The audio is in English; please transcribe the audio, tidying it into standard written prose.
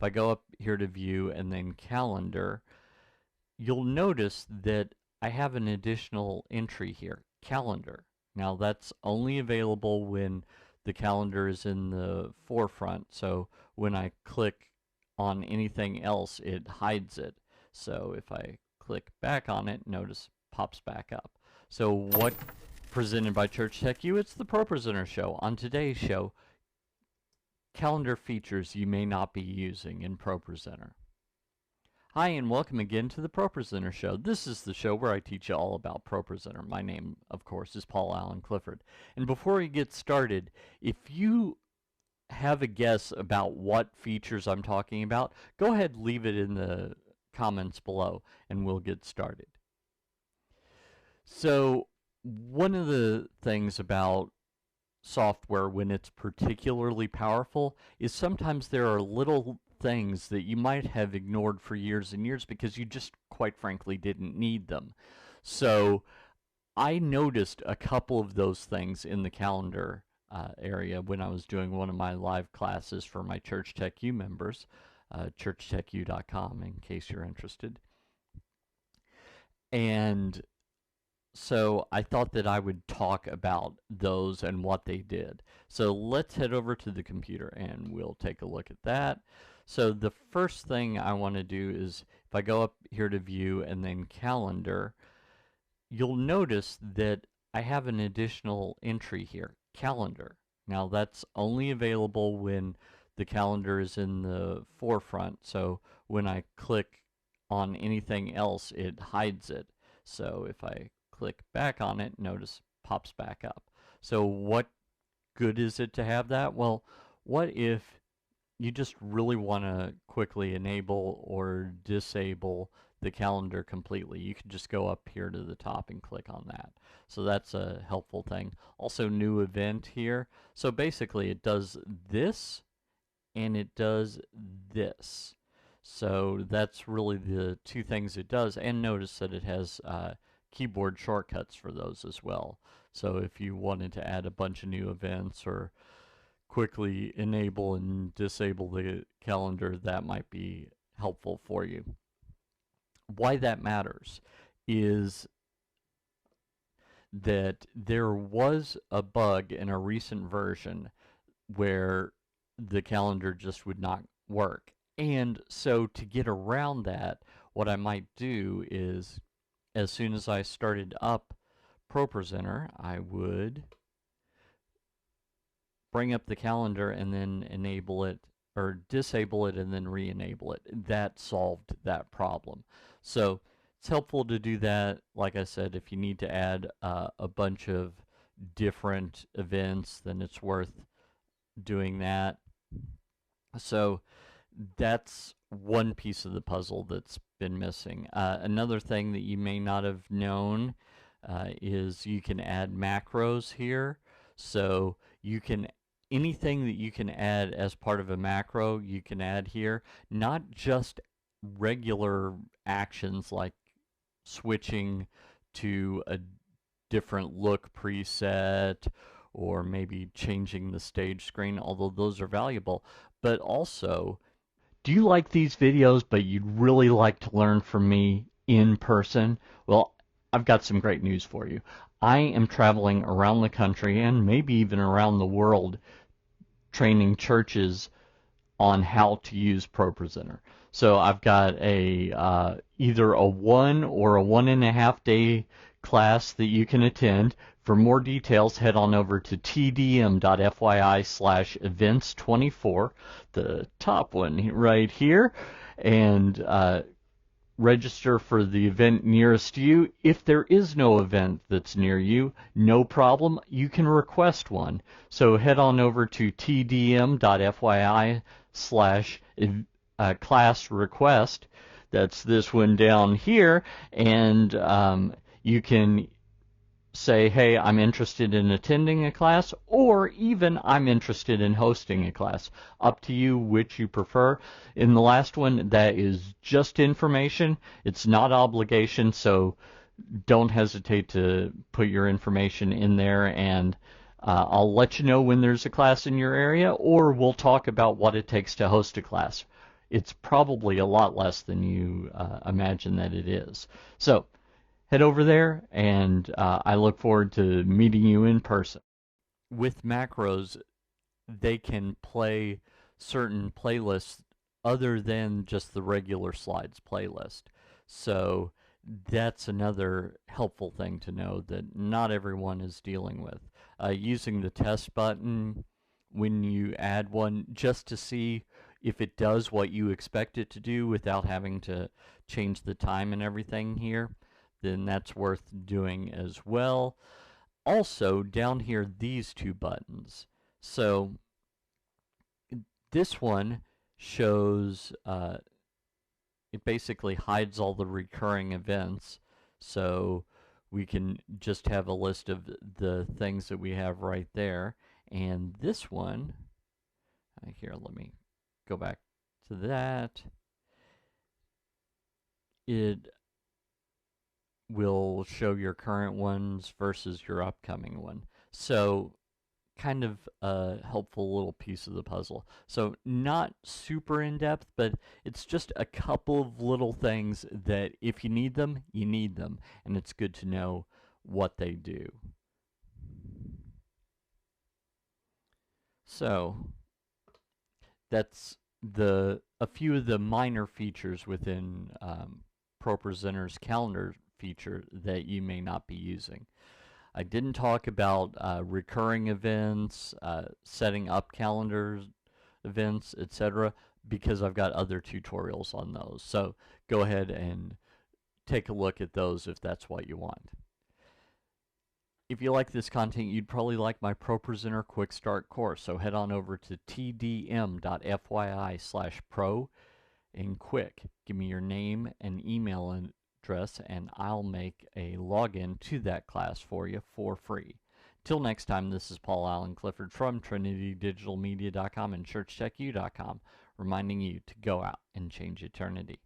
I go up here to View and then Calendar, you'll notice that I have an additional entry here, Calendar. Now that's only available when the calendar is in the forefront, so when I click on anything else, it hides it. So if I click back on it, notice it pops back up. So what presented by Church Tech U? It's the ProPresenter show. On today's show, calendar features you may not be using in ProPresenter. Hi, and welcome again to the ProPresenter show. This is the show where I teach you all about ProPresenter. My name, of course, is Paul Allen Clifford. And before we get started, if you have a guess about what features I'm talking about, go ahead and leave it in the comments below, and we'll get started. So, one of the things about software when it's particularly powerful is sometimes there are little things that you might have ignored for years and years because you just quite frankly didn't need them. So I noticed a couple of those things in the calendar area when I was doing one of my live classes for my Church Tech U members, churchtechu.com in case you're interested. And so I thought that I would talk about those and what they did. So let's head over to the computer and we'll take a look at that. So the first thing I want to do is, if I go up here to View and then Calendar, you'll notice that I have an additional entry here, Calendar. Now that's only available when the calendar is in the forefront, so when I click on anything else, it hides it. So if I click back on it, notice it pops back up. So what good is it to have that? Well, what if you just really want to quickly enable or disable the calendar completely? You can just go up here to the top and click on that. So that's a helpful thing. Also, new event here. So basically it does this and it does this. So that's really the two things it does. And notice that it has keyboard shortcuts for those as well. So if you wanted to add a bunch of new events or quickly enable and disable the calendar, that might be helpful for you. Why that matters is that there was a bug in a recent version where the calendar just would not work. And so to get around that, what I might do is, as soon as I started up ProPresenter, I would bring up the calendar and then enable it or disable it and then re-enable it. That solved that problem. So it's helpful to do that. Like I said, if you need to add a bunch of different events, then it's worth doing that. So that's one piece of the puzzle that's been missing. Another thing that you may not have known is you can add macros here. So you can, anything that you can add as part of a macro, you can add here. Not just regular actions like switching to a different look preset or maybe changing the stage screen, although those are valuable, but also, do you like these videos but you'd really like to learn from me in person? Well, I've got some great news for you. I am traveling around the country and maybe even around the world training churches on how to use ProPresenter. So I've got a either a 1 or a 1.5 day class that you can attend. For more details, head on over to TDM.fyi/events24, the top one right here, and register for the event nearest you. If there is no event that's near you, no problem, you can request one. So head on over to tdm.fyi/class request. That's this one down here, and you can say, hey, I'm interested in attending a class, or even I'm interested in hosting a class. Up to you which you prefer. In the last one, that is just information. It's not obligation, so don't hesitate to put your information in there, and I'll let you know when there's a class in your area, or we'll talk about what it takes to host a class. it's probably a lot less than you imagine that it is. So head over there, and I look forward to meeting you in person. With macros, they can play certain playlists other than just the regular slides playlist. So that's another helpful thing to know that not everyone is dealing with. Using the test button when you add one just to see if it does what you expect it to do without having to change the time and everything here, then that's worth doing as well. Also, down here, these two buttons. So this one shows, it basically hides all the recurring events. So we can just have a list of the things that we have right there. And this one, here, let me go back to that. It will show your current ones versus your upcoming one. So kind of a helpful little piece of the puzzle. So not super in depth, but it's just a couple of little things that if you need them, you need them, and it's good to know what they do. So that's a few of the minor features within ProPresenter's calendar feature that you may not be using. I didn't talk about recurring events, setting up calendars, events, etc., because I've got other tutorials on those. So go ahead and take a look at those if that's what you want. If you like this content, you'd probably like my ProPresenter Quick Start course. So head on over to TDM.fyi/pro and quick. Give me your name and email address, and I'll make a login to that class for you for free. Till next time, this is Paul Allen Clifford from TrinityDigitalMedia.com and ChurchTechU.com, reminding you to go out and change eternity.